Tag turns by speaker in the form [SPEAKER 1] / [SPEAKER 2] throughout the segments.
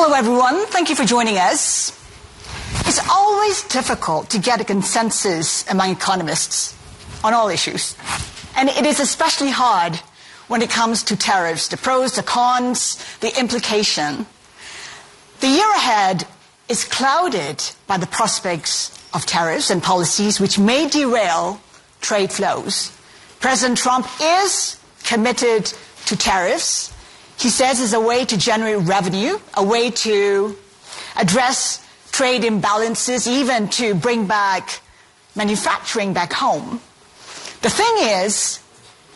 [SPEAKER 1] Hello, everyone. Thank you for joining us. It's always difficult to get a consensus among economists on all issues. And it is especially hard when it comes to tariffs, the pros, the cons, the implication. The year ahead is clouded by the prospects of tariffs and policies which may derail trade flows. President Trump is committed to tariffs. He says it's a way to generate revenue, a way to address trade imbalances, even to bring back manufacturing back home. The thing is,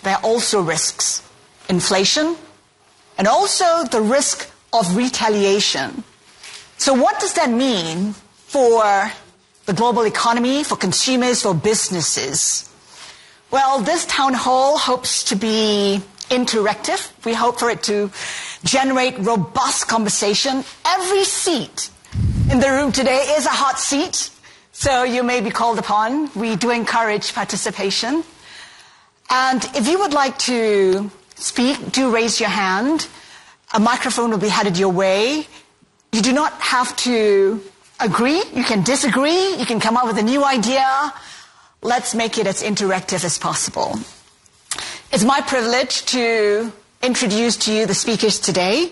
[SPEAKER 1] there are also risks. Inflation, and also the risk of retaliation. So what does that mean for the global economy, for consumers, for businesses? Well, this town hall hopes to be interactive. We hope for it to generate robust conversation. Every seat in the room today is a hot seat, so you may be called upon. We do encourage participation. And if you would like to speak, do raise your hand. A microphone will be headed your way. You do not have to agree. You can disagree. You can come up with a new idea. Let's make it as interactive as possible. It's my privilege to introduce to you the speakers today.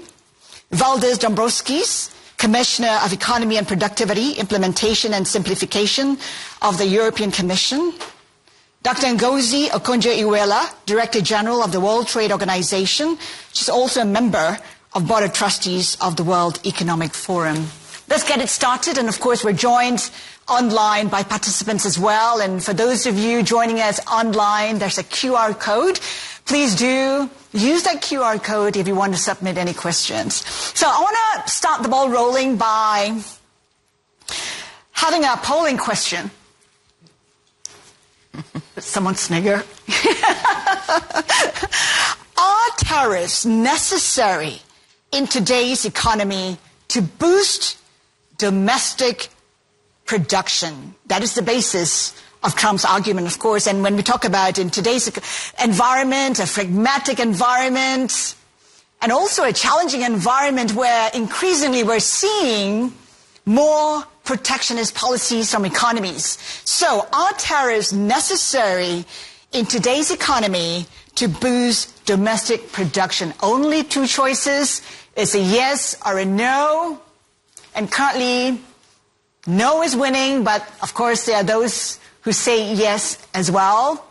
[SPEAKER 1] Valdis Dombrovskis, Commissioner of Economy and Productivity, Implementation and Simplification of the European Commission. Dr. Ngozi Okonjo-Iweala, Director General of the World Trade Organization. She's also a member of Board of Trustees of the World Economic Forum. Let's get it started. And of course, we're joined online by participants as well. And for those of you joining us online, there's a QR code. Please do use that QR code if you want to submit any questions. So I want to start the ball rolling by having a polling question. Someone snigger. Are tariffs necessary in today's economy to boost domestic production? That is the basis of Trump's argument, of course. And when we talk about in today's environment, a pragmatic environment, and also a challenging environment where increasingly we're seeing more protectionist policies from economies. So are tariffs necessary in today's economy to boost domestic production? Only two choices. It's a yes or a no. And currently, no is winning, but of course there are those who say yes as well.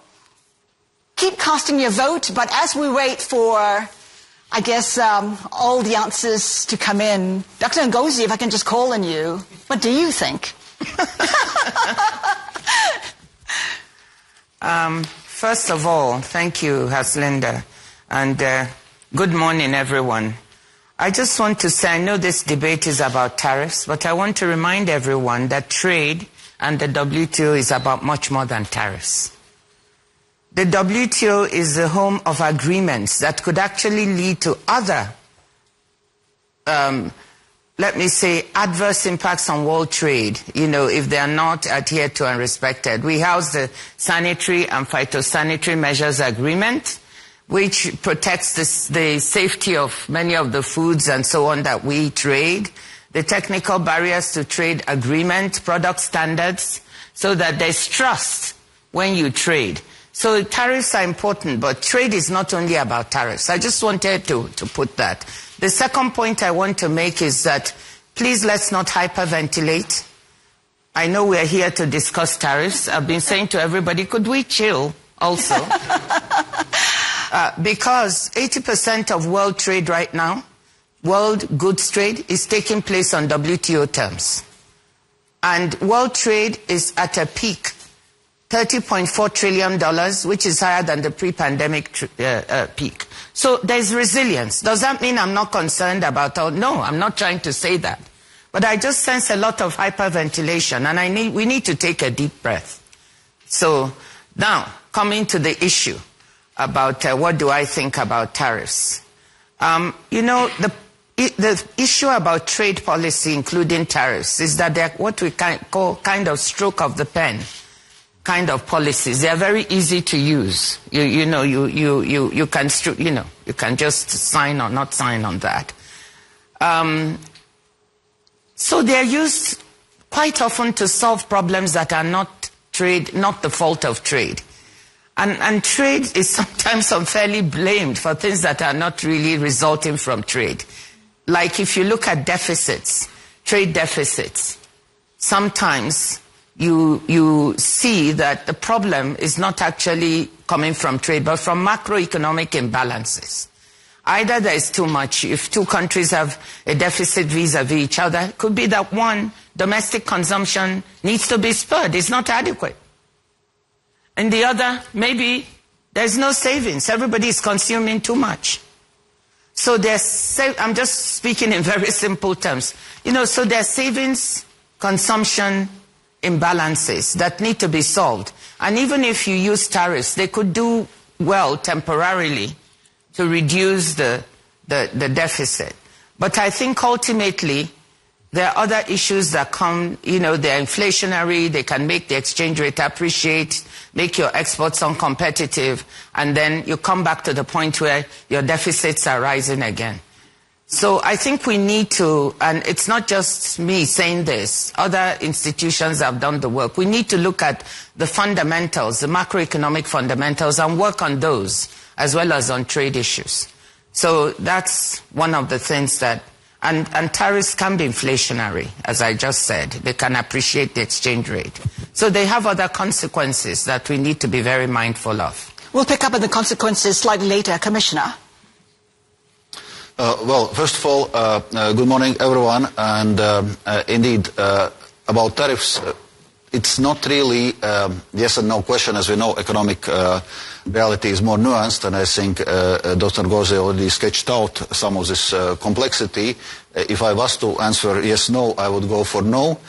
[SPEAKER 1] Keep casting your vote, but as we wait for, I guess, all the answers to come in, Dr. Ngozi, if I can just call on you, what do you think?
[SPEAKER 2] First of all, thank you, Haslinda, and good morning, everyone. I just want to say, I know this debate is about tariffs, but I want to remind everyone that trade and the WTO is about much more than tariffs. The WTO is the home of agreements that could actually lead to other, let me say, adverse impacts on world trade, if they are not adhered to and respected. We house the Sanitary and Phytosanitary Measures Agreement, which protects the safety of many of the foods and so on that we trade, the Technical Barriers to Trade Agreement, product standards, so that there's trust when you trade. So tariffs are important, but trade is not only about tariffs. I just wanted to put that. The second point I want to make is that please let's not hyperventilate. I know we're here to discuss tariffs. I've been saying to everybody, could we chill also? Because 80% of world trade right now, world goods trade, is taking place on WTO terms. And world trade is at a peak, $30.4 trillion, which is higher than the pre-pandemic peak. So there's resilience. Does that mean I'm not concerned about all? No, I'm not trying to say that. But I just sense a lot of hyperventilation, and we need to take a deep breath. So now, coming to the issue about what do I think about tariffs. The issue about trade policy, including tariffs, is that they're what we call kind of stroke of the pen kind of policies. They are very easy to use. You can just sign or not sign on that. So they're used quite often to solve problems that are not trade, not the fault of trade. And trade is sometimes unfairly blamed for things that are not really resulting from trade. Like if you look at deficits, trade deficits, sometimes you see that the problem is not actually coming from trade, but from macroeconomic imbalances. Either there is too much, if two countries have a deficit vis-a-vis each other, it could be that one, domestic consumption needs to be spurred, it's not adequate. And the other, maybe there's no savings, everybody is consuming too much. So I'm just speaking in very simple terms. So there's savings, consumption, imbalances that need to be solved. And even if you use tariffs, they could do well temporarily to reduce the deficit. But I think ultimately there are other issues that come, they're inflationary, they can make the exchange rate appreciate, make your exports uncompetitive, and then you come back to the point where your deficits are rising again. So I think we need to, and it's not just me saying this, other institutions have done the work. We need to look at the fundamentals, the macroeconomic fundamentals, and work on those, as well as on trade issues. So that's one of the things that, and tariffs can be inflationary, as I just said. They can appreciate the exchange rate. So they have other consequences that we need to be very mindful of.
[SPEAKER 1] We'll pick up on the consequences slightly later. Commissioner.
[SPEAKER 3] Well, first of all, good morning, everyone. And indeed, about tariffs, it's not really yes and no question. As we know, economic reality is more nuanced, and I think Dr. Gose already sketched out some of this complexity. If I was to answer yes, no, I would go for no.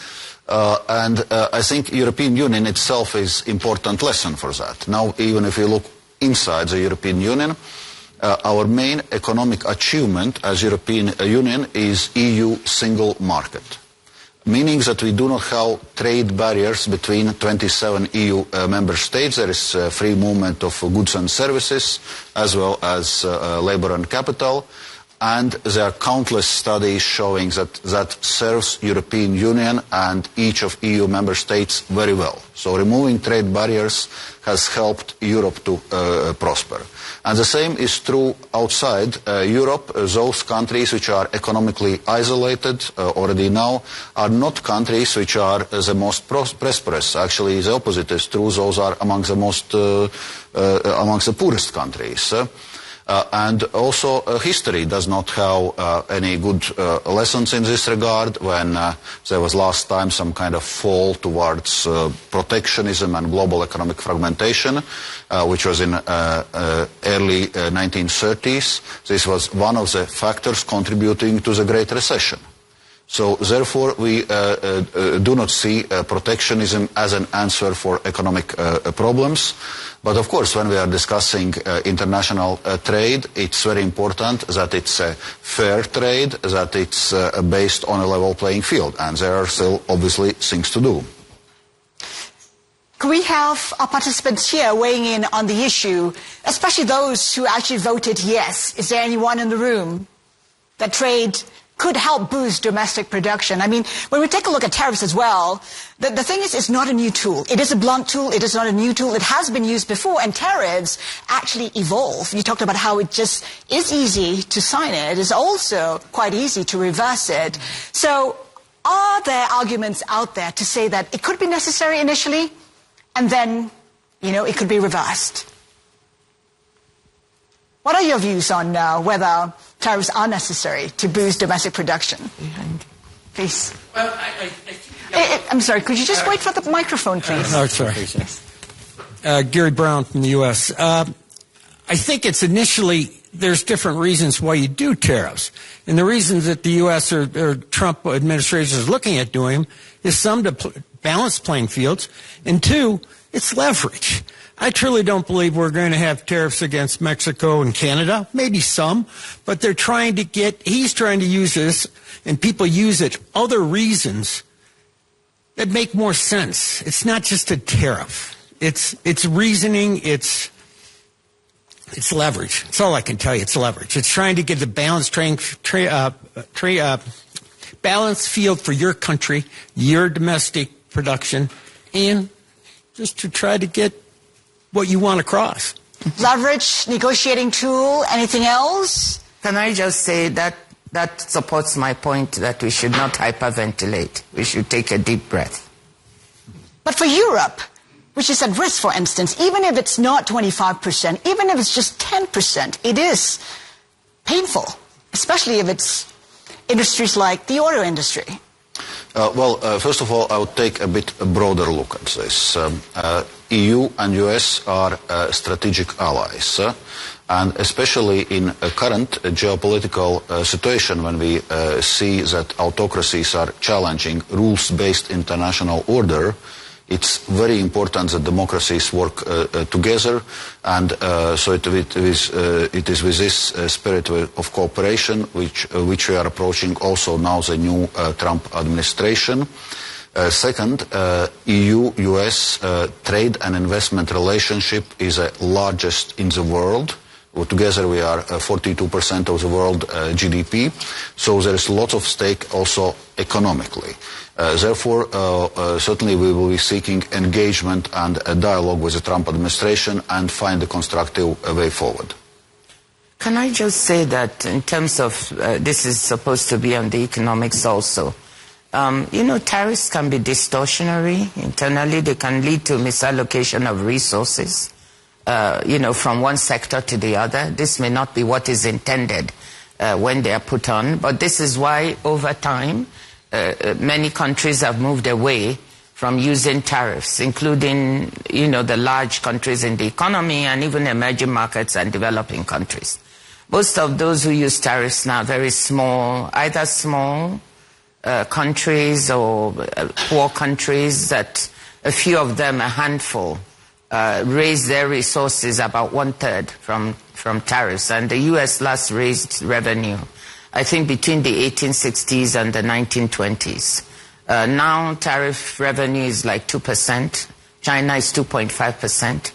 [SPEAKER 3] And I think European Union itself is important lesson for that. Now, even if you look inside the European Union, our main economic achievement as European Union is EU single market, meaning that we do not have trade barriers between 27 EU member states. There is free movement of goods and services, as well as labor and capital. And there are countless studies showing that serves European Union and each of EU member states very well. So removing trade barriers has helped Europe to prosper. And the same is true outside Europe. Those countries which are economically isolated already now are not countries which are the most prosperous. Actually, the opposite is true. Those are among the most amongst the poorest countries. And also history does not have any good lessons in this regard. When there was last time some kind of fall towards protectionism and global economic fragmentation, which was in early 1930s, this was one of the factors contributing to the Great Recession. So therefore we do not see protectionism as an answer for economic problems. But of course, when we are discussing international trade, it's very important that it's a fair trade, that it's based on a level playing field. And there are still obviously things to do.
[SPEAKER 1] Can we have our participants here weighing in on the issue, especially those who actually voted yes? Is there anyone in the room that trade could help boost domestic production? I mean, when we take a look at tariffs as well, the thing is, it's not a new tool. It is a blunt tool. It is not a new tool. It has been used before, and tariffs actually evolve. You talked about how it just is easy to sign it. It's also quite easy to reverse it. So are there arguments out there to say that it could be necessary initially, and then, it could be reversed? What are your views on whether tariffs are necessary to boost domestic production? Please.
[SPEAKER 4] Well,
[SPEAKER 1] I'm sorry, could you just wait for the microphone, please?
[SPEAKER 4] Oh, sorry. Gary Brown from the U.S. I think it's initially, there's different reasons why you do tariffs. And the reasons that the U.S. or Trump administration is looking at doing them is some to balance playing fields, and two, it's leverage. I truly don't believe we're going to have tariffs against Mexico and Canada, maybe some, but he's trying to use this, and people use it, other reasons that make more sense. It's not just a tariff. It's reasoning, it's leverage. That's all I can tell you, it's leverage. It's trying to get the balanced balanced field for your country, your domestic production, and just to try to get what you want across.
[SPEAKER 1] Leverage, negotiating tool, anything else?
[SPEAKER 2] Can I just say that supports my point that we should not hyperventilate. We should take a deep breath.
[SPEAKER 1] But for Europe, which is at risk, for instance, even if it's not 25%, even if it's just 10%, it is painful, especially if it's industries like the auto industry.
[SPEAKER 3] First of all, I would take a bit broader look at this. EU and US are strategic allies, and especially in a current geopolitical situation when we see that autocracies are challenging rules-based international order, it's very important that democracies work together, and so it is with this spirit of cooperation which we are approaching also now the new Trump administration. Second, EU-US trade and investment relationship is the largest in the world. Together we are 42% of the world GDP, so there is lots of stake also economically. Therefore, certainly we will be seeking engagement and a dialogue with the Trump administration and find a constructive way forward.
[SPEAKER 2] Can I just say that in terms of, this is supposed to be on the economics also, tariffs can be distortionary internally. They can lead to misallocation of resources. From one sector to the other. This may not be what is intended when they are put on, but this is why over time many countries have moved away from using tariffs, including, the large countries in the economy and even emerging markets and developing countries. Most of those who use tariffs now are very small, either small countries or poor countries, that a few of them, a handful, raise their resources about 1/3 from tariffs. And the U.S. last raised revenue, I think, between the 1860s and the 1920s. Now tariff revenue is like 2%. China is 2.5%.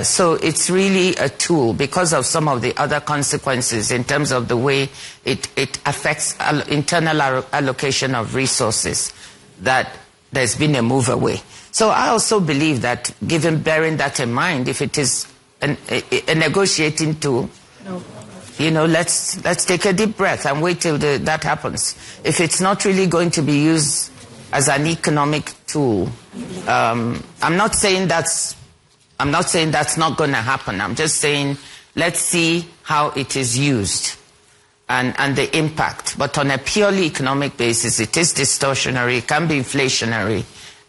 [SPEAKER 2] So it's really a tool because of some of the other consequences in terms of the way it affects internal allocation of resources, that there's been a move away. So I also believe that, bearing that in mind, if it is a negotiating tool, let's take a deep breath and wait till that happens. If it's not really going to be used as an economic tool, I'm not saying that's not going to happen. I'm just saying let's see how it is used and the impact. But on a purely economic basis, it is distortionary, it can be inflationary.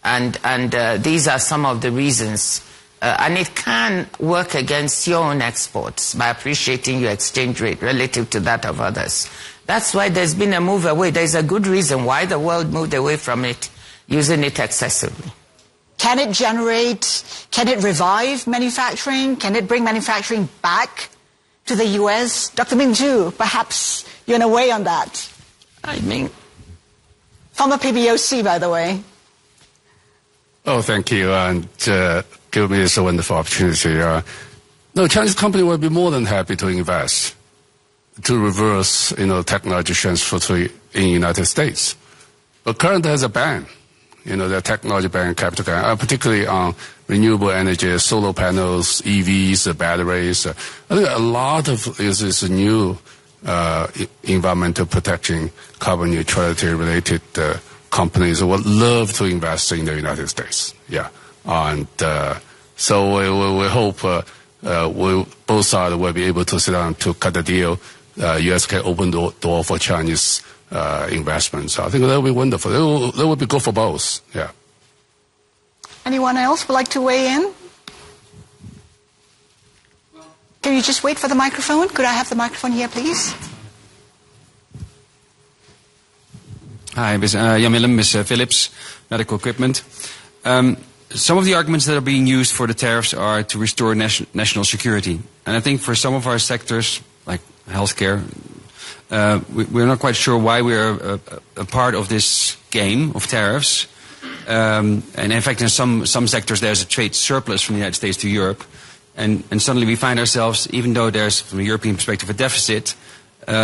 [SPEAKER 2] And these are some of the reasons. And it can work against your own exports by appreciating your exchange rate relative to that of others. That's why there's been a move away. There's a good reason why the world moved away from it, using it excessively.
[SPEAKER 1] Can it revive manufacturing? Can it bring manufacturing back to the U.S.? Dr. Ming-Ju, perhaps you're in a way on that. Former PBOC, by the way.
[SPEAKER 5] Oh, thank you, and give me this wonderful opportunity. Chinese company will be more than happy to invest to reverse, technology transfer in the United States. But currently has a ban, the technology ban, capital ban, particularly on renewable energy, solar panels, EVs, batteries. I think a lot of this new environmental protection, carbon neutrality related companies would love to invest in the United States. Yeah. And so we hope both sides will be able to sit down to cut the deal. U.S. can open the door for Chinese investments. I think that will be wonderful. That will be good for both. Yeah.
[SPEAKER 1] Anyone else would like to weigh in? Can you just wait for the microphone? Could I have the microphone here, please?
[SPEAKER 6] Hi, Jan Willem, Ms. Phillips, Medical Equipment. Some of the arguments that are being used for the tariffs are to restore national security. And I think for some of our sectors, like healthcare, we're not quite sure why we're a part of this game of tariffs. And in fact, in some sectors, there's a trade surplus from the United States to Europe. And suddenly we find ourselves, even though there's, from a European perspective, a deficit,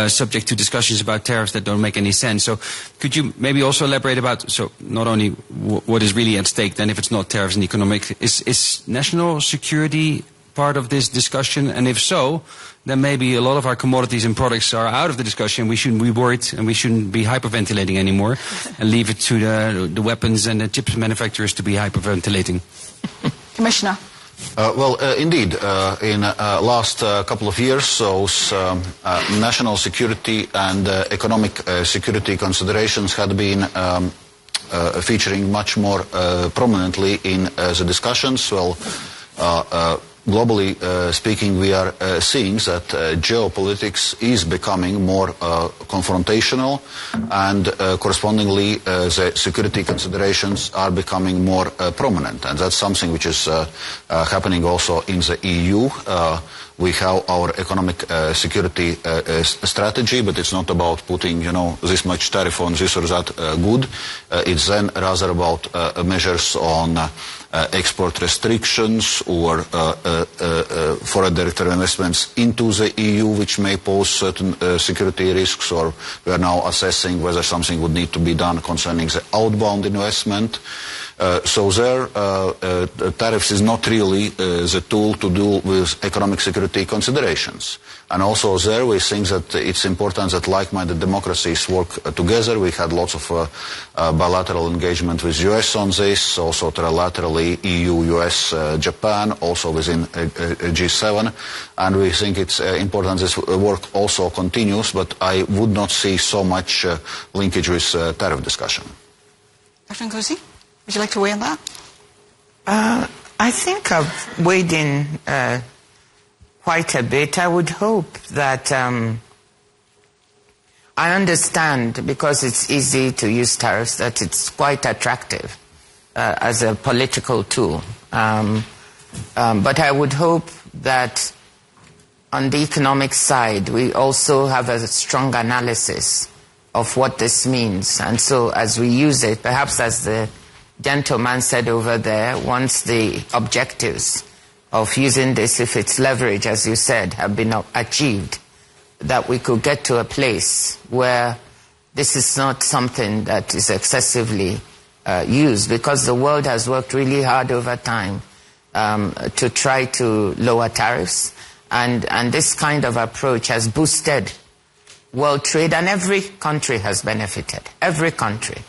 [SPEAKER 6] subject to discussions about tariffs that don't make any sense. So could you maybe also elaborate about, so not only what is really at stake then if it's not tariffs and economic, is national security part of this discussion? And if so, then maybe a lot of our commodities and products are out of the discussion. We shouldn't be worried and we shouldn't be hyperventilating anymore and leave it to the weapons and the chips manufacturers to be hyperventilating.
[SPEAKER 1] Commissioner.
[SPEAKER 3] Indeed, in last couple of years, those national security and economic security considerations had been featuring much more prominently in the discussions. Globally speaking, we are seeing that geopolitics is becoming more confrontational, and correspondingly the security considerations are becoming more prominent. And that's something which is happening also in the EU. We have our economic security strategy, but it's not about putting, this much tariff on this or that good. It's then rather about measures on export restrictions or foreign direct investments into the EU, which may pose certain security risks, or we are now assessing whether something would need to be done concerning the outbound investment. So there, tariffs is not really the tool to deal with economic security considerations. And also there we think that it's important that like-minded democracies work together. We had lots of bilateral engagement with US on this, also trilaterally EU, US, Japan, also within G7. And we think it's important this work also continues, but I would not see so much linkage with tariff discussion.
[SPEAKER 1] Dr. Ngozi? Would you like to weigh in that?
[SPEAKER 2] I think I've weighed in quite a bit. I would hope that I understand, because it's easy to use tariffs, that it's quite attractive as a political tool. But I would hope that on the economic side, we also have a strong analysis of what this means. And so as we use it, perhaps as the gentleman said over there, once the objectives of using this, if it's leverage, as you said, have been achieved, that we could get to a place where this is not something that is excessively used, because the world has worked really hard over time to try to lower tariffs, and this kind of approach has boosted world trade, and every country has benefited. Every country.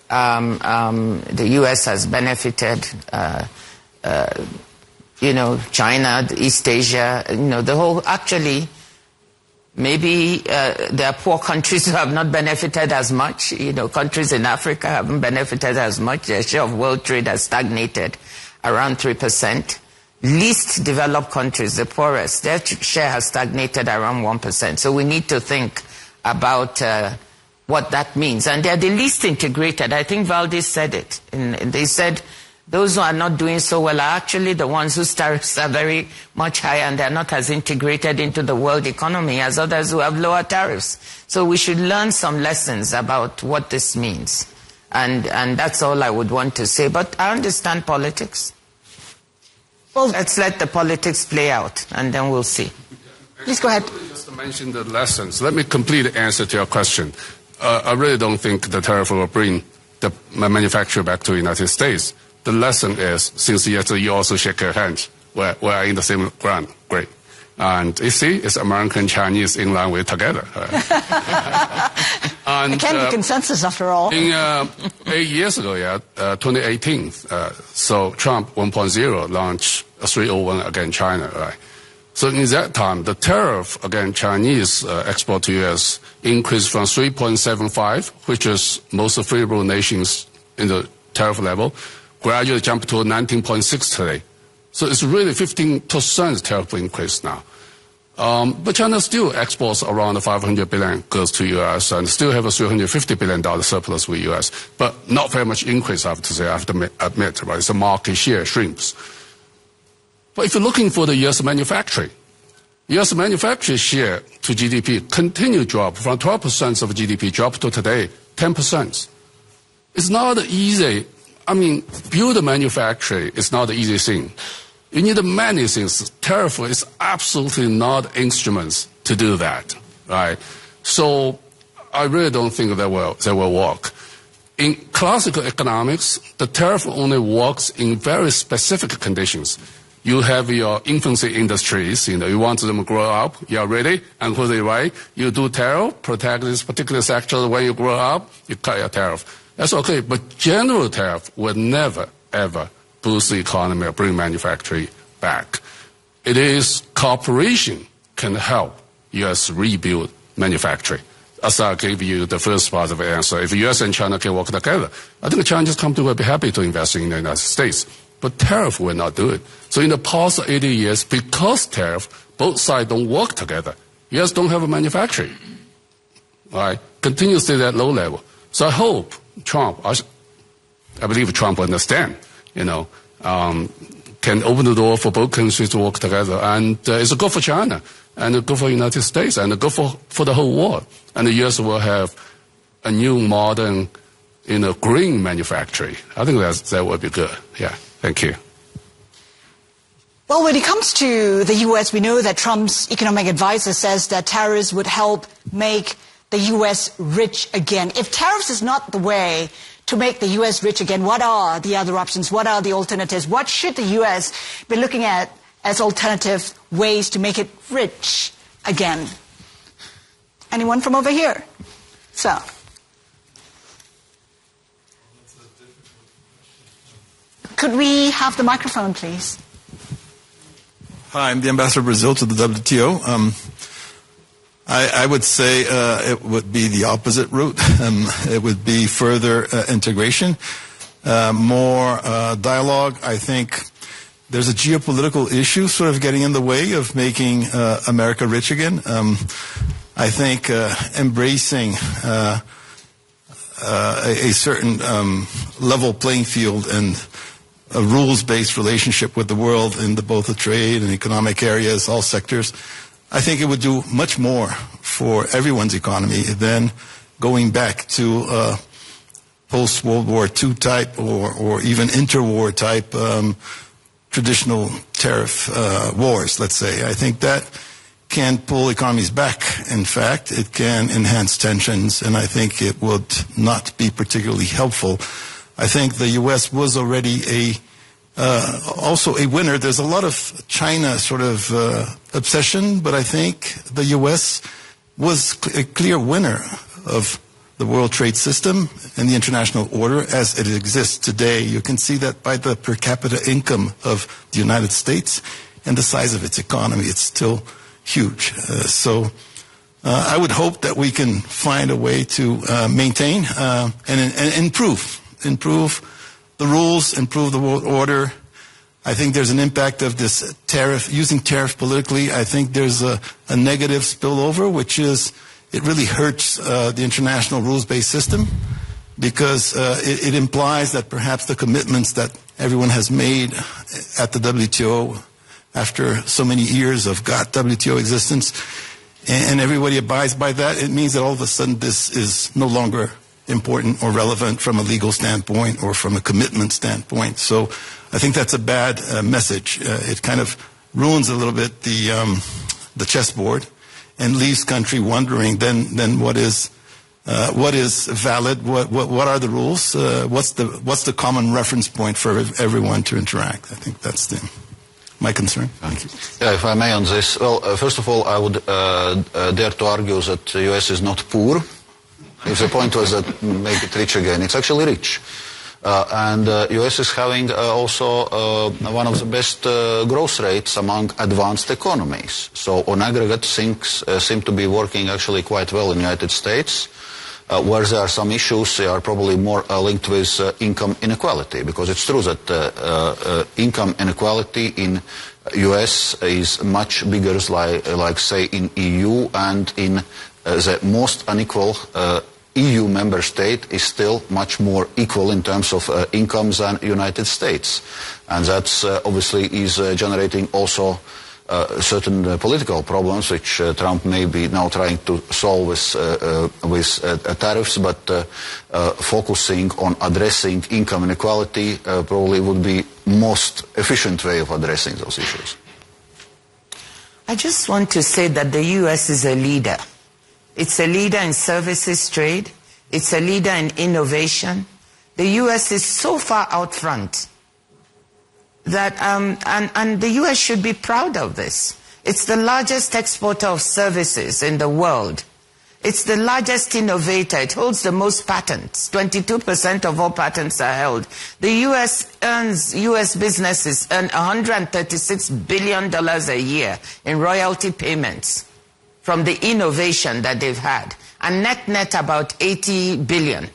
[SPEAKER 2] The US has benefited, China, East Asia, the whole, actually, maybe there are poor countries who have not benefited as much. Countries in Africa haven't benefited as much. Their share of world trade has stagnated around 3%. Least developed countries, the poorest, their share has stagnated around 1%. So we need to think about what that means. And they're the least integrated. I think Valdis said it. They said those who are not doing so well are actually the ones whose tariffs are very much higher, and they're not as integrated into the world economy as others who have lower tariffs. So we should learn some lessons about what this means. And that's all I would want to say. But I understand politics. Well, let's let the politics play out, and then we'll see.
[SPEAKER 1] Please go ahead.
[SPEAKER 5] Just to mention the lessons, let me complete the answer to your question. I really don't think the tariff will bring the manufacturer back to the United States. The lesson is, since yesterday you also shake your hands, we're in the same ground. Great. And you see, it's American, Chinese in line with together. And,
[SPEAKER 1] it can be consensus after all.
[SPEAKER 5] 8 years ago, 2018, so Trump 1.0 launched a 301 against China, right? So in that time, the tariff against Chinese export to U.S. increased from 3.75, which is most favorable nations in the tariff level, gradually jumped to 19.6 today. So it's really 15% tariff increase now. But China still exports around 500 billion goods to U.S. and still have a $350 billion surplus with U.S. But not very much increase, I have to say, I have to admit, right? So market share shrinks. But if you're looking for the U.S. manufacturing share to GDP continue to drop from 12% of GDP drop to today 10%. It's not easy. Build a manufacturing is not an easy thing. You need many things. Tariff is absolutely not instruments to do that, right? So I really don't think that will work. In classical economics, the tariff only works in very specific conditions. You have your infancy industries, you want them to grow up, you are ready, and who they right, you do tariff, protect this particular sector. When you grow up, you cut your tariff. That's okay, but general tariff will never, ever boost the economy or bring manufacturing back. It is cooperation can help U.S. rebuild manufacturing. As I gave you the first part of the answer, if U.S. and China can work together, I think the Chinese company will be happy to invest in the United States. But tariff will not do it. So in the past 80 years, because tariff, both sides don't work together. U.S. don't have a manufacturing. All right, continue to stay at low level. So I hope Trump, I believe Trump will understand, can open the door for both countries to work together. And it's good for China, and good for the United States, and good for the whole world. And the U.S. will have a new modern, green manufacturing. I think that would be good. Yeah. Thank you.
[SPEAKER 1] Well, when it comes to the U.S., we know that Trump's economic advisor says that tariffs would help make the U.S. rich again. If tariffs is not the way to make the U.S. rich again, what are the other options? What are the alternatives? What should the U.S. be looking at as alternative ways to make it rich again? Anyone from over here? So. Could we have the microphone, please?
[SPEAKER 7] Hi, I'm the ambassador of Brazil to the WTO. I would say it would be the opposite route. It would be further integration, more dialogue. I think there's a geopolitical issue sort of getting in the way of making America rich again. I think embracing a certain level playing field and a rules-based relationship with the world in both the trade and economic areas, all sectors, I think it would do much more for everyone's economy than going back to post-World War II type or even interwar type traditional tariff wars, let's say. I think that can pull economies back. In fact, it can enhance tensions, and I think it would not be particularly helpful. I think the U.S. was already also a winner. There's a lot of China sort of obsession, but I think the U.S. was a clear winner of the world trade system and the international order as it exists today. You can see that by the per capita income of the United States and the size of its economy. It's still huge. So I would hope that we can find a way to maintain and improve the rules, improve the world order. I think there's an impact of this tariff, using tariff politically. I think there's a negative spillover, which is it really hurts the international rules-based system because it implies that perhaps the commitments that everyone has made at the WTO after so many years of WTO existence, and everybody abides by that, it means that all of a sudden this is no longer important or relevant from a legal standpoint or from a commitment standpoint. So I think that's a bad message. It kind of ruins a little bit the chessboard and leaves country wondering then what is valid, what are the rules, what's the common reference point for everyone to interact. I think that's my concern. Thank you.
[SPEAKER 3] Yeah, if I may on this. Well, first of all, I would dare to argue that the U.S. is not poor. If the point was that make it rich again, it's actually rich. And U.S. is having also one of the best growth rates among advanced economies. So on aggregate, things seem to be working actually quite well in the United States. Where there are some issues, they are probably more linked with income inequality, because it's true that income inequality in U.S. is much bigger, like say in EU, and in the most unequal EU member state is still much more equal in terms of incomes than United States. And that's obviously is generating also certain political problems, which Trump may be now trying to solve with tariffs, but focusing on addressing income inequality probably would be most efficient way of addressing those issues.
[SPEAKER 2] I just want to say that the U.S. is a leader It's a leader in services trade. It's a leader in innovation. The U.S. is so far out front that, and the U.S. should be proud of this. It's the largest exporter of services in the world. It's the largest innovator. It holds the most patents. 22% of all patents are held. The U.S. businesses earn $136 billion a year in royalty payments from the innovation that they've had. And net about 80 billion.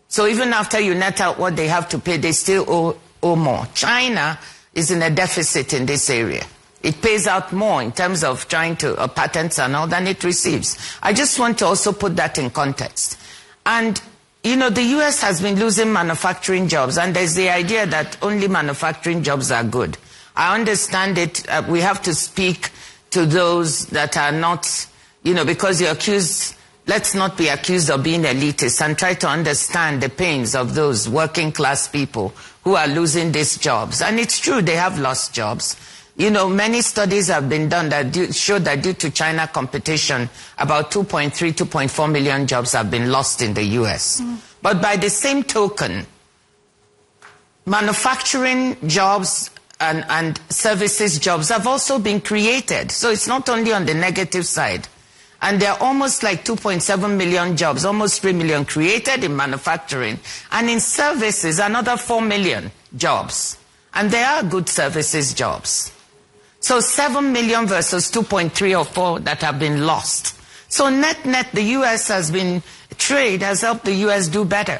[SPEAKER 2] So even after you net out what they have to pay, they still owe more. China is in a deficit in this area. It pays out more in terms of trying to patents and all than it receives. I just want to also put that in context. And, you know, the U.S. has been losing manufacturing jobs, and there's the idea that only manufacturing jobs are good. I understand it. We have to speak to those that are not, you know, because you're accused, let's not be accused of being elitist and try to understand the pains of those working class people who are losing these jobs. And it's true, they have lost jobs. You know, many studies have been done that show that due to China competition, about 2.4 million jobs have been lost in the U.S. But by the same token, manufacturing jobs and services jobs have also been created. So it's not only on the negative side. And there are almost like 2.7 million jobs, almost 3 million created in manufacturing. And in services, another 4 million jobs. And there are good services jobs. So 7 million versus 2.3 or 4 that have been lost. So net, the U.S. trade has helped the U.S. do better.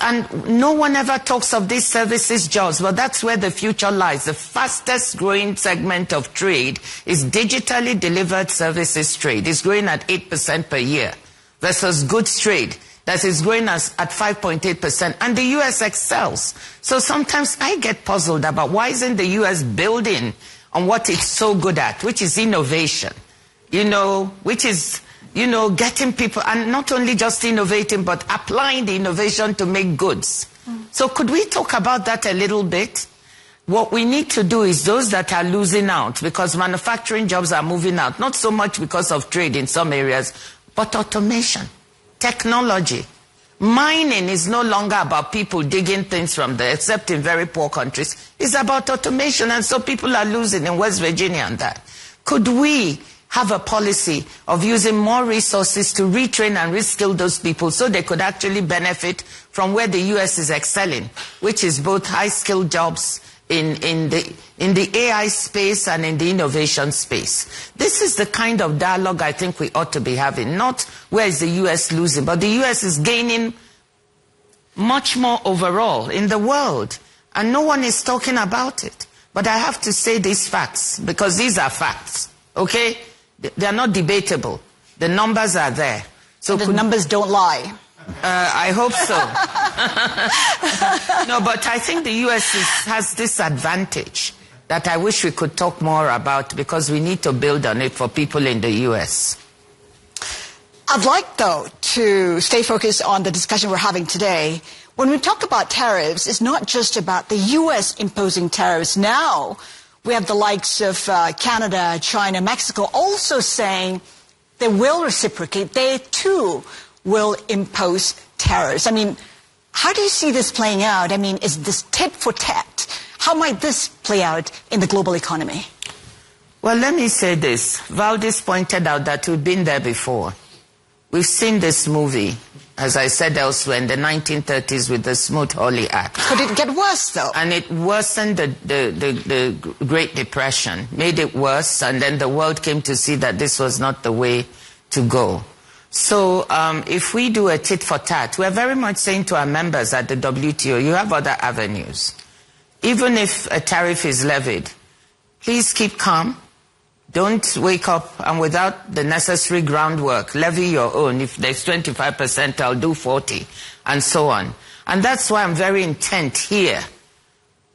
[SPEAKER 2] And no one ever talks of these services jobs, but that's where the future lies. The fastest growing segment of trade is digitally delivered services trade. It's growing at 8% per year versus goods trade that is growing at 5.8%. And the U.S. excels. So sometimes I get puzzled about why isn't the U.S. building on what it's so good at, which is innovation, you know, which is, you know, getting people, and not only just innovating, but applying the innovation to make goods. So could we talk about that a little bit? What we need to do is those that are losing out, because manufacturing jobs are moving out, not so much because of trade in some areas, but automation, technology. Mining is no longer about people digging things from there, except in very poor countries. It's about automation, and so people are losing in West Virginia and that. Could we have a policy of using more resources to retrain and reskill those people so they could actually benefit from where the U.S. is excelling, which is both high-skilled jobs in the AI space and in the innovation space? This is the kind of dialogue I think we ought to be having, not where is the U.S. losing, but the U.S. is gaining much more overall in the world, and no one is talking about it. But I have to say these facts, because these are facts, okay? They are not debatable. The numbers are there. So
[SPEAKER 1] the numbers don't lie.
[SPEAKER 2] I hope so. No, but I think the U.S. has this advantage that I wish we could talk more about, because we need to build on it for people in the U.S.
[SPEAKER 1] I'd like, though, to stay focused on the discussion we're having today. When we talk about tariffs, it's not just about the U.S. imposing tariffs. Now we have the likes of Canada, China, Mexico also saying they will reciprocate. They, too, will impose tariffs. I mean, how do you see this playing out? I mean, is this tit for tat? How might this play out in the global economy?
[SPEAKER 2] Well, let me say this. Valdis pointed out that we've been there before. We've seen this movie, as I said elsewhere, in the 1930s with the Smoot-Hawley Act.
[SPEAKER 1] Could it get worse, though?
[SPEAKER 2] And it worsened the Great Depression, made it worse, and then the world came to see that this was not the way to go. So if we do a tit for tat, we're very much saying to our members at the WTO, you have other avenues. Even if a tariff is levied, please keep calm. Don't wake up and without the necessary groundwork, levy your own. If there's 25%, I'll do 40%, and so on. And that's why I'm very intent here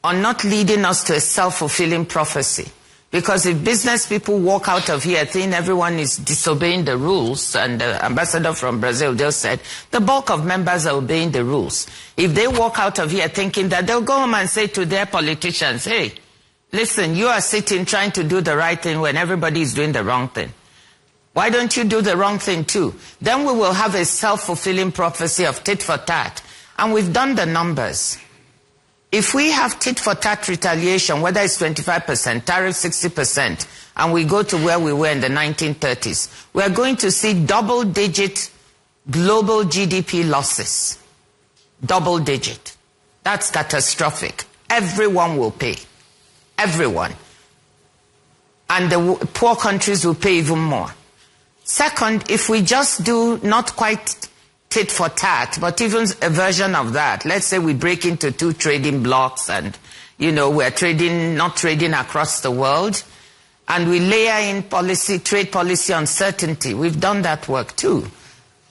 [SPEAKER 2] on not leading us to a self-fulfilling prophecy. Because if business people walk out of here thinking everyone is disobeying the rules, and the ambassador from Brazil just said, the bulk of members are obeying the rules. If they walk out of here thinking that, they'll go home and say to their politicians, hey, listen, you are sitting trying to do the right thing when everybody is doing the wrong thing. Why don't you do the wrong thing too? Then we will have a self-fulfilling prophecy of tit for tat. And we've done the numbers. If we have tit-for-tat retaliation, whether it's 25%, tariff 60%, and we go to where we were in the 1930s, we're going to see double-digit global GDP losses. Double-digit. That's catastrophic. Everyone will pay. Everyone. And the poor countries will pay even more. Second, if we just do not quite tit for tat, but even a version of that. Let's say we break into 2 trading blocks and, we're not trading across the world. And we layer in trade policy uncertainty. We've done that work too.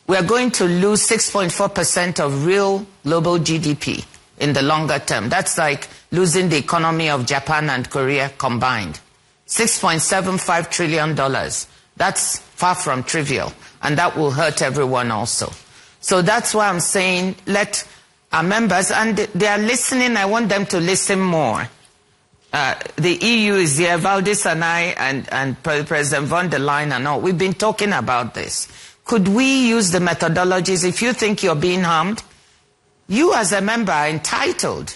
[SPEAKER 2] We're going to lose 6.4% of real global GDP in the longer term. That's like losing the economy of Japan and Korea combined. $6.75 trillion. That's far from trivial. And that will hurt everyone also. So that's why I'm saying let our members, and they are listening, I want them to listen more. The EU is here, Valdis and I, and President von der Leyen and all. We've been talking about this. Could we use the methodologies? If you think you're being harmed, you as a member are entitled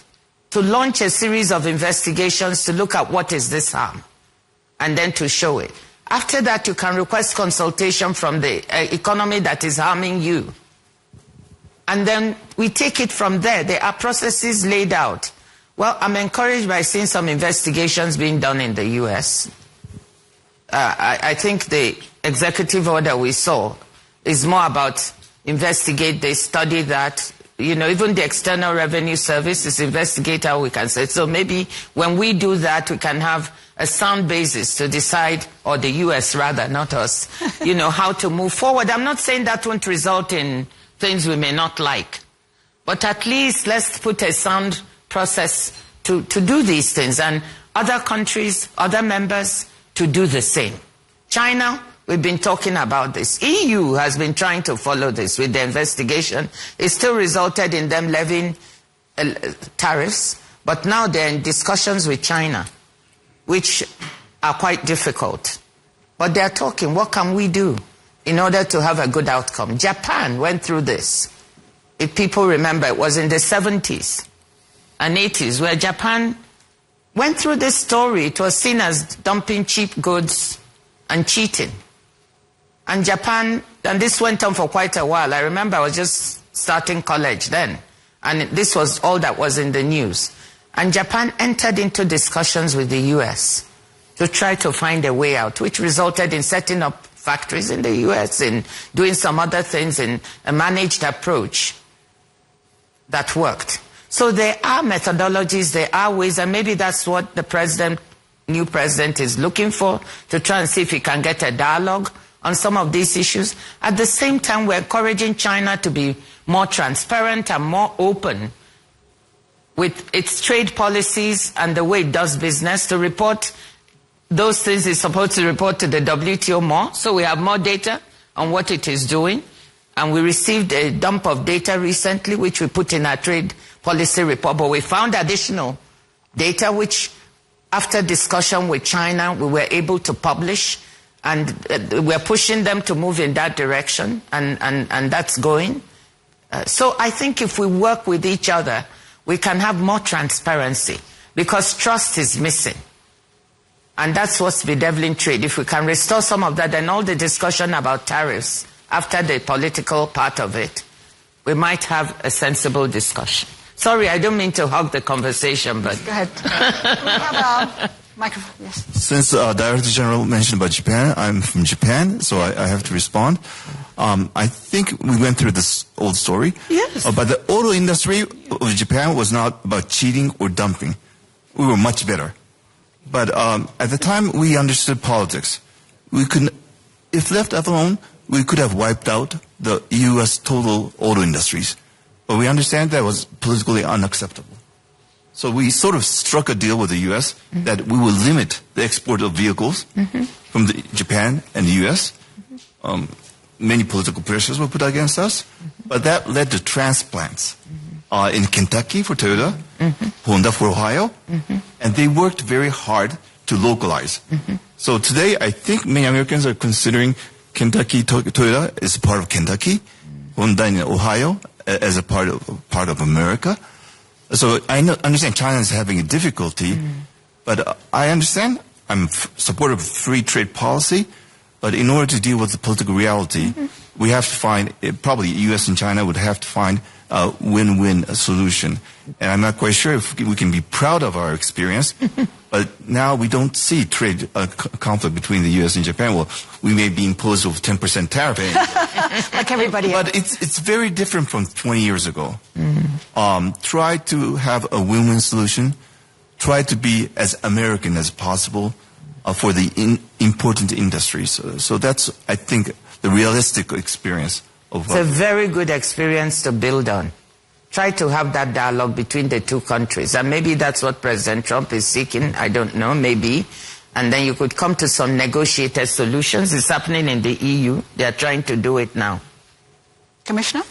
[SPEAKER 2] to launch a series of investigations to look at what is this harm, and then to show it. After that, you can request consultation from the economy that is harming you. And then we take it from there. There are processes laid out. Well, I'm encouraged by seeing some investigations being done in the U.S. I think the executive order we saw is more about investigate, they study that. Even the External Revenue Service is investigate how we can say it. So maybe when we do that, we can have a sound basis to decide, or the U.S. rather, not us, how to move forward. I'm not saying that won't result in things we may not like. But at least let's put a sound process to do these things. And other countries, other members, to do the same. China, we've been talking about this. EU has been trying to follow this with the investigation. It still resulted in them levying tariffs. But now they're in discussions with China, which are quite difficult. But they're talking, what can we do in order to have a good outcome? Japan went through this. If people remember, it was in the 70s and 80s where Japan went through this story. It was seen as dumping cheap goods and cheating. And Japan, and this went on for quite a while. I remember I was just starting college then, and this was all that was in the news. And Japan entered into discussions with the US to try to find a way out, which resulted in setting up factories in the US, in doing some other things, in a managed approach that worked. So there are methodologies, there are ways, and maybe that's what the new president is looking for, to try and see if he can get a dialogue on some of these issues. At the same time, we're encouraging China to be more transparent and more open with its trade policies and the way it does business, to report those things it's supposed to report to the WTO more, so we have more data on what it is doing. And we received a dump of data recently, which we put in our trade policy report, but we found additional data, which after discussion with China, we were able to publish, and we're pushing them to move in that direction, and that's going. So I think if we work with each other, we can have more transparency, because trust is missing. And that's what's bedeviling trade. If we can restore some of that, then all the discussion about tariffs, after the political part of it, we might have a sensible discussion. Sorry, I don't mean to hog the conversation, but...
[SPEAKER 1] Go ahead. We have a microphone, yes.
[SPEAKER 8] Since Director General mentioned about Japan, I'm from Japan, so I have to respond. I think we went through this old story.
[SPEAKER 2] Yes.
[SPEAKER 8] But the auto industry of Japan was not about cheating or dumping. We were much better. But at the time, we understood politics. We could, if left alone, we could have wiped out the U.S. total auto industries. But we understand that was politically unacceptable. So we sort of struck a deal with the U.S. that we will limit the export of vehicles from Japan and the U.S. Many political pressures were put against us, but that led to transplants in Kentucky for Toyota, Honda for Ohio, and they worked very hard to localize. So today, I think many Americans are considering Kentucky Toyota is part of Kentucky. Honda in Ohio as a part of America. So I understand China is having a difficulty, but I understand I'm supportive of free trade policy. But in order to deal with the political reality, we have to find, probably U.S. and China would have to find a win-win solution. And I'm not quite sure if we can be proud of our experience, but now we don't see trade conflict between the U.S. and Japan. Well, we may be imposed with 10% tariff.
[SPEAKER 1] Like everybody else.
[SPEAKER 8] But it's very different from 20 years ago. Try to have a win-win solution. Try to be as American as possible for the important industries. So that's, I think, the realistic experience.
[SPEAKER 2] It's a very good experience to build on. Try to have that dialogue between the two countries. And maybe that's what President Trump is seeking. I don't know, maybe. And then you could come to some negotiated solutions. It's happening in the EU. They are trying to do it now.
[SPEAKER 1] Commissioner?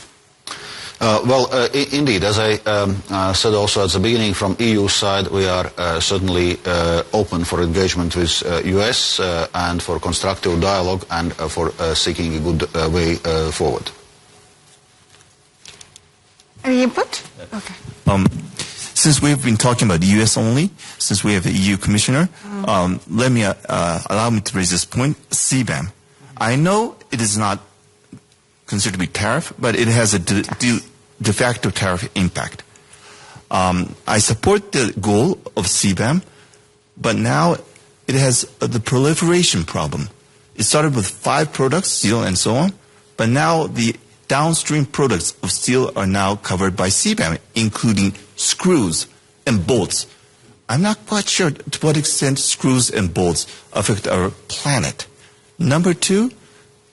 [SPEAKER 3] Indeed, as I said also at the beginning, from EU side, we are certainly open for engagement with US and for constructive dialogue and for seeking a good way forward.
[SPEAKER 1] Any input? Okay.
[SPEAKER 8] Since we've been talking about the US only, since we have the EU commissioner, let me allow me to raise this point. CBAM. I know it is not considered to be tariff, but it has a de facto tariff impact. I support the goal of CBAM, but now it has the proliferation problem. It started with 5 products, steel and so on, but now the downstream products of steel are now covered by CBAM, including screws and bolts. I'm not quite sure to what extent screws and bolts affect our planet. Number 2,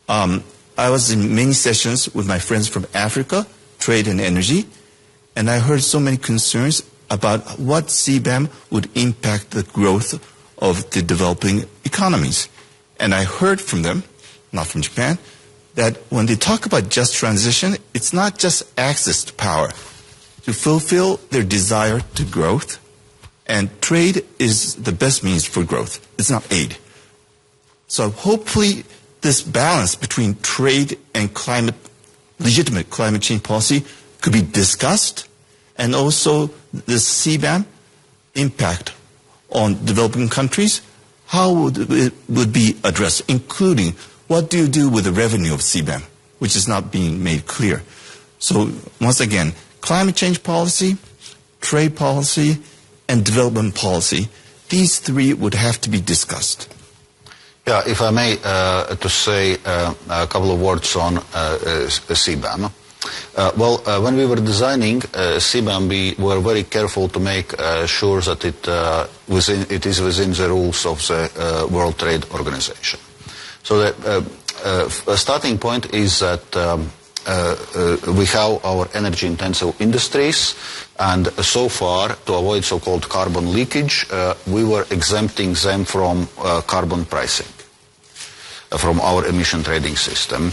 [SPEAKER 8] I was in many sessions with my friends from Africa, trade and energy, and I heard so many concerns about what CBAM would impact the growth of the developing economies. And I heard from them, not from Japan, that when they talk about just transition, it's not just access to power. To fulfill their desire to growth, and trade is the best means for growth. It's not aid. So hopefully this balance between trade and legitimate climate change policy could be discussed, and also the CBAM impact on developing countries, how it would be addressed, including what do you do with the revenue of CBAM, which is not being made clear. So once again, climate change policy, trade policy, and development policy, these 3 would have to be discussed.
[SPEAKER 3] Yeah, if I may, to say a couple of words on CBAM. When we were designing CBAM, we were very careful to make sure that it is within the rules of the World Trade Organization. So the starting point is that we have our energy-intensive industries, and so far, to avoid so-called carbon leakage, we were exempting them from carbon pricing, from our emission trading system.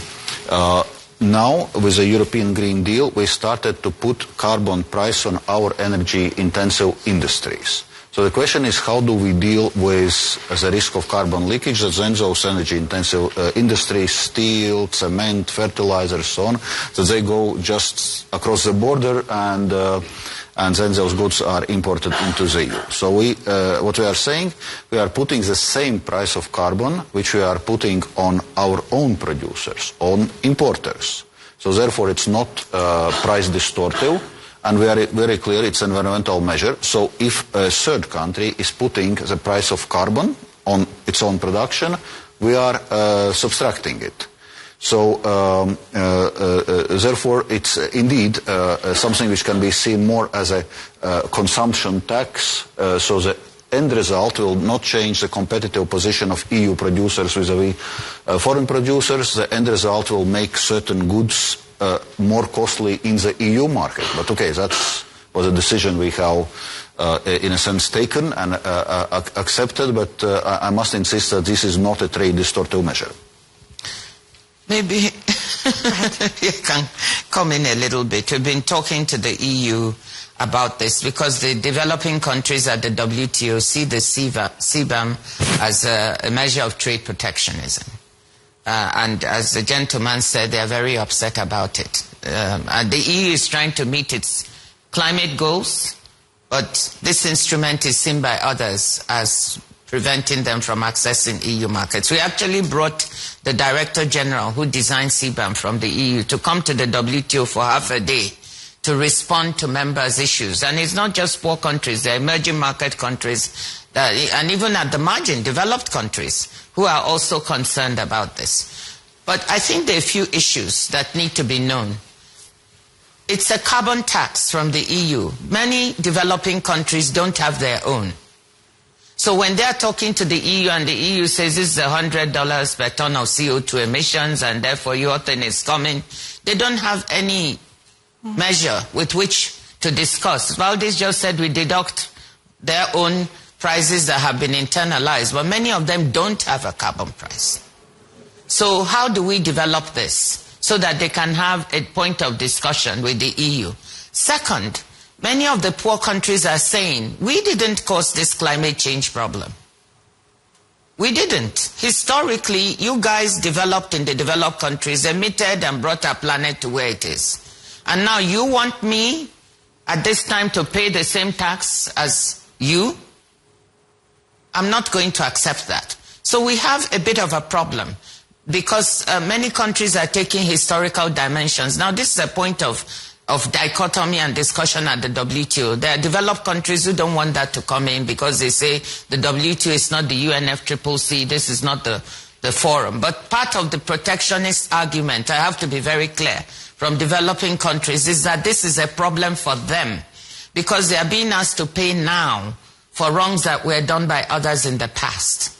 [SPEAKER 3] Now, with the European Green Deal, we started to put carbon price on our energy-intensive industries. So the question is, how do we deal with the risk of carbon leakage that then those energy-intensive industries, steel, cement, fertilizers, so on, that they go just across the border and then those goods are imported into the EU. So what we are saying, we are putting the same price of carbon, which we are putting on our own producers, on importers. So therefore it's not price distortive. And we are very clear it's an environmental measure. So if a third country is putting the price of carbon on its own production, we are subtracting it. So therefore it's indeed something which can be seen more as a consumption tax. So the end result will not change the competitive position of EU producers vis-à-vis foreign producers. The end result will make certain goods more costly in the EU market. But okay, that was a decision we have in a sense taken and accepted, but I must insist that this is not a trade distortive measure.
[SPEAKER 2] Maybe you can come in a little bit. We've been talking to the EU about this because the developing countries at the WTO see the CBAM as a measure of trade protectionism. And as the gentleman said, they are very upset about it. And the EU is trying to meet its climate goals, but this instrument is seen by others as preventing them from accessing EU markets. We actually brought the Director General who designed CBAM from the EU to come to the WTO for half a day to respond to members' issues. And it's not just poor countries, they're emerging market countries, and even at the margin, developed countries who are also concerned about this. But I think there are a few issues that need to be known. It's a carbon tax from the EU. Many developing countries don't have their own. So when they're talking to the EU and the EU says this is $100 per ton of CO2 emissions and therefore your thing is coming, they don't have any measure with which to discuss. Valdez just said we deduct their own prices that have been internalized, but many of them don't have a carbon price. So how do we develop this so that they can have a point of discussion with the EU? Second, many of the poor countries are saying, we didn't cause this climate change problem. We didn't. Historically, you guys developed in the developed countries, emitted and brought our planet to where it is. And now you want me at this time to pay the same tax as you? I'm not going to accept that. So we have a bit of a problem because many countries are taking historical dimensions. Now this is a point of dichotomy and discussion at the WTO. There are developed countries who don't want that to come in because they say the WTO is not the UNFCCC, this is not the forum. But part of the protectionist argument, I have to be very clear, from developing countries is that this is a problem for them because they are being asked to pay now for wrongs that were done by others in the past.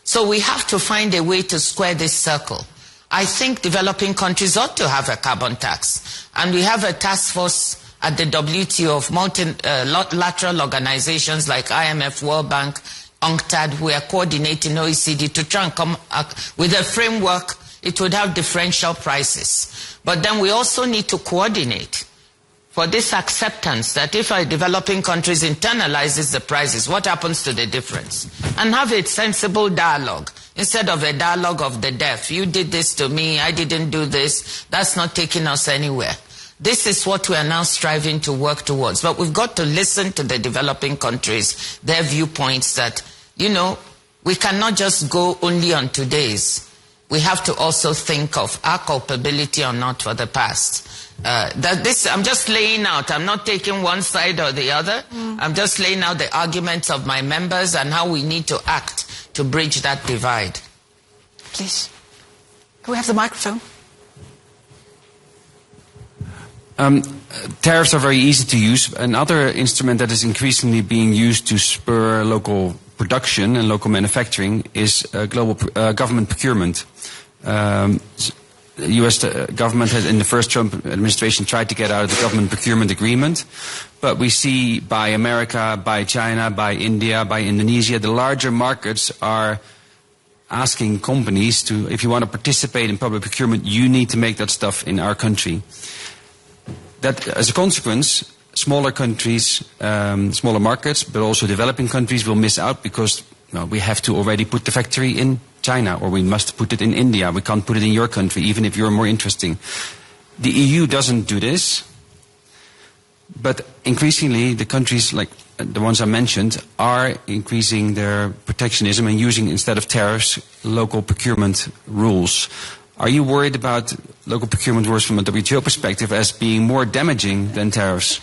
[SPEAKER 2] So we have to find a way to square this circle. I think developing countries ought to have a carbon tax. And we have a task force at the WTO of multilateral organizations like IMF, World Bank, UNCTAD, who are coordinating OECD to try and come up with a framework. It would have differential prices. But then we also need to coordinate for this acceptance that if a developing countries internalizes the prices, what happens to the difference? And have a sensible dialogue instead of a dialogue of the deaf. You did this to me, I didn't do this. That's not taking us anywhere. This is what we are now striving to work towards. But we've got to listen to the developing countries, their viewpoints that, you know, we cannot just go only on today's. We have to also think of our culpability or not for the past. I'm just laying out, I'm not taking one side or the other. I'm just laying out the arguments of my members and how we need to act to bridge that divide.
[SPEAKER 1] Please. Can we have the microphone?
[SPEAKER 6] Tariffs are very easy to use. Another instrument that is increasingly being used to spur local production and local manufacturing is global government procurement. The U.S. government has, in the first Trump administration, tried to get out of the government procurement agreement. But we see by America, by China, by India, by Indonesia, the larger markets are asking companies to, if you want to participate in public procurement, you need to make that stuff in our country. That, as a consequence, smaller countries, smaller markets, but also developing countries will miss out because we have to already put the factory in China, or we must put it in India. We can't put it in your country, even if you're more interesting. The EU doesn't do this, but increasingly the countries like the ones I mentioned are increasing their protectionism and using, instead of tariffs, local procurement rules. Are you worried about local procurement rules from a WTO perspective as being more damaging than tariffs?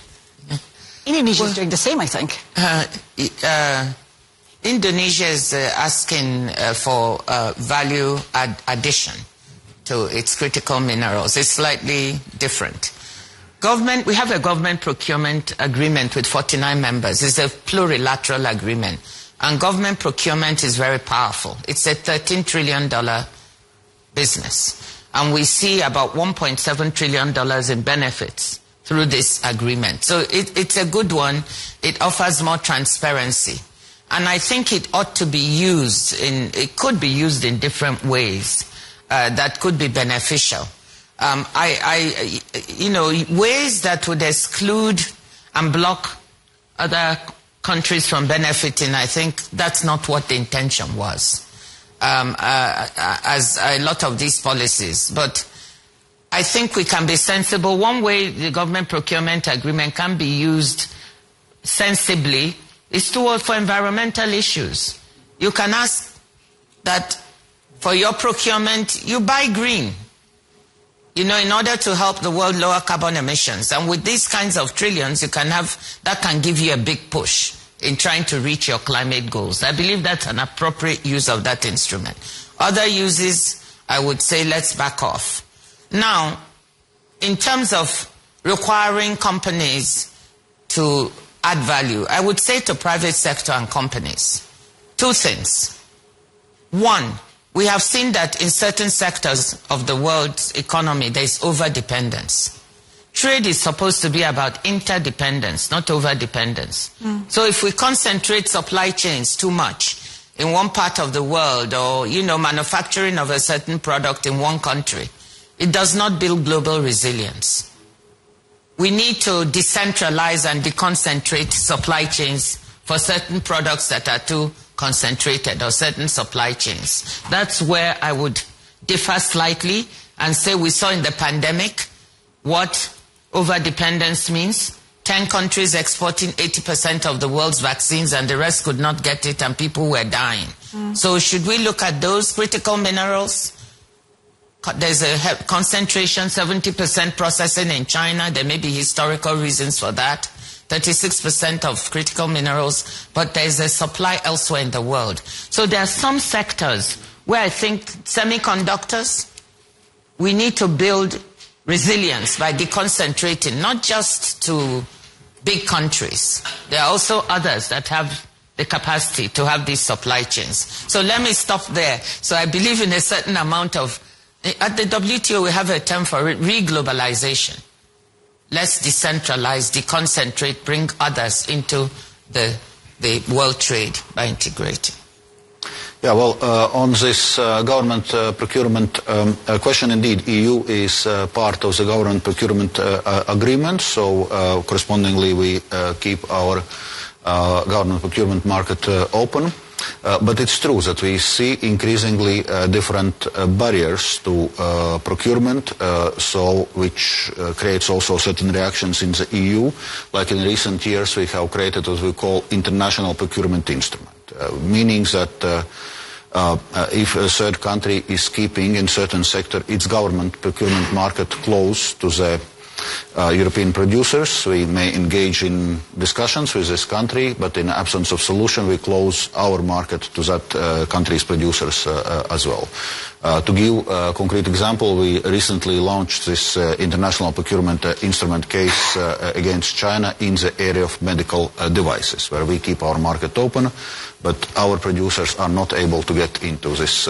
[SPEAKER 1] Indonesia is doing the same, I think.
[SPEAKER 2] Indonesia is asking for value addition to its critical minerals. It's slightly different. We have a government procurement agreement with 49 members. It's a plurilateral agreement. And government procurement is very powerful. It's a $13 trillion business. And we see about $1.7 trillion in benefits through this agreement. So it's a good one. It offers more transparency. And I think it ought to be used it could be used in different ways that could be beneficial. Ways that would exclude and block other countries from benefiting, I think that's not what the intention was. as a lot of these policies. But I think we can be sensible. One way the government procurement agreement can be used sensibly is for environmental issues. You can ask that for your procurement, you buy green, in order to help the world lower carbon emissions. And with these kinds of trillions, that can give you a big push in trying to reach your climate goals. I believe that's an appropriate use of that instrument. Other uses, I would say, let's back off. Now, in terms of requiring companies to add value, I would say to private sector and companies, two things. One, we have seen that in certain sectors of the world's economy, there is overdependence. Trade is supposed to be about interdependence, not overdependence. So if we concentrate supply chains too much in one part of the world, or, manufacturing of a certain product in one country, it does not build global resilience. We need to decentralize and deconcentrate supply chains for certain products that are too concentrated, or certain supply chains. That's where I would differ slightly and say we saw in the pandemic what overdependence means. 10 countries exporting 80% of the world's vaccines and the rest could not get it and people were dying. So should we look at those critical minerals? There's a concentration, 70% processing in China. There may be historical reasons for that. 36% of critical minerals, but there's a supply elsewhere in the world. So there are some sectors where I think semiconductors, we need to build resilience by deconcentrating, not just to big countries. There are also others that have the capacity to have these supply chains. So let me stop there. So I believe in a certain amount of, at the WTO we have a term for it, reglobalization. Let's decentralize, deconcentrate, bring others into the world trade by integrating.
[SPEAKER 3] Yeah, well, on this government procurement question, indeed, EU is part of the government procurement agreement, so correspondingly we keep our government procurement market open. But it's true that we see increasingly different barriers to procurement, which creates also certain reactions in the EU. Like in recent years, we have created what we call international procurement instrument, meaning that if a third country is keeping in certain sector its government procurement market close to the European producers, we may engage in discussions with this country, but in absence of solution, we close our market to that country's producers as well. To give a concrete example, we recently launched this international procurement instrument case against China in the area of medical devices, where we keep our market open, but our producers are not able to get into this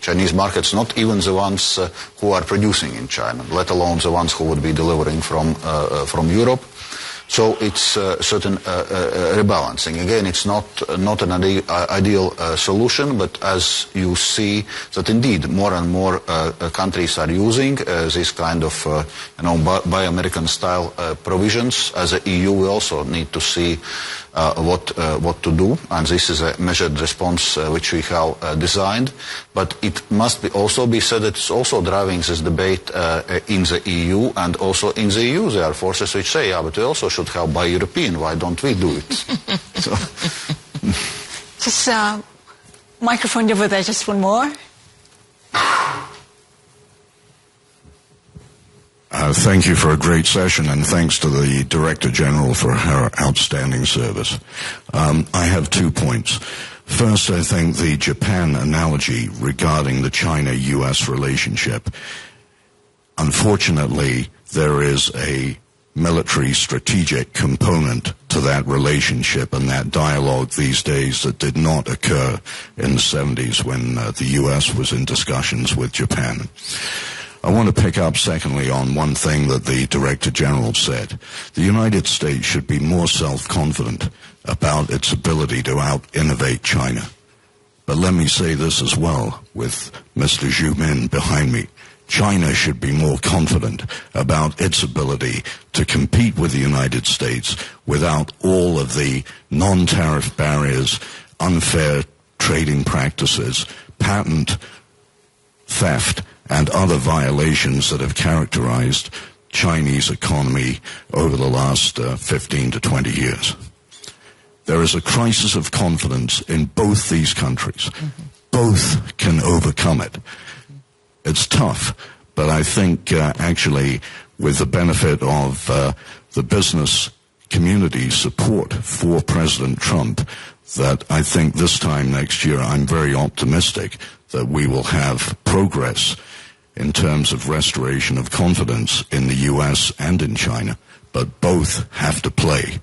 [SPEAKER 3] Chinese markets, not even the ones who are producing in China, let alone the ones who would be delivering from Europe. So it's a certain rebalancing. Again, it's not an ideal solution, but as you see that indeed more and more countries are using this kind of Buy American style provisions. As a EU, we also need to see what to do, and this is a measured response which we have designed. But it must also be said that it's also driving this debate in the EU, and also in the EU there are forces which say, yeah, but we also should have Buy European. Why don't we do it? So.
[SPEAKER 1] Just microphone over there, just one more.
[SPEAKER 9] Thank you for a great session, and thanks to the Director General for her outstanding service. I have 2 points. First, I think the Japan analogy regarding the China-US relationship, unfortunately, there is a military strategic component to that relationship and that dialogue these days that did not occur in the 70s when the US was in discussions with Japan. I want to pick up, secondly, on one thing that the Director General said. The United States should be more self-confident about its ability to out-innovate China. But let me say this as well, with Mr. Zhu Min behind me. China should be more confident about its ability to compete with the United States without all of the non-tariff barriers, unfair trading practices, patent theft and other violations that have characterized Chinese economy over the last 15 to 20 years. There is a crisis of confidence in both these countries. Both can overcome it. It's tough, but I think actually with the benefit of the business community's support for President Trump, that I think this time next year I'm very optimistic that we will have progress in terms of restoration of confidence in the US and in China, but both have to play.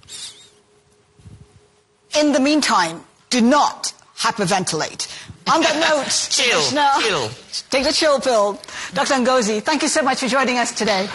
[SPEAKER 1] In the meantime, do not hyperventilate. On that note,
[SPEAKER 2] chill.
[SPEAKER 1] Take the chill pill. Dr. Ngozi, thank you so much for joining us today.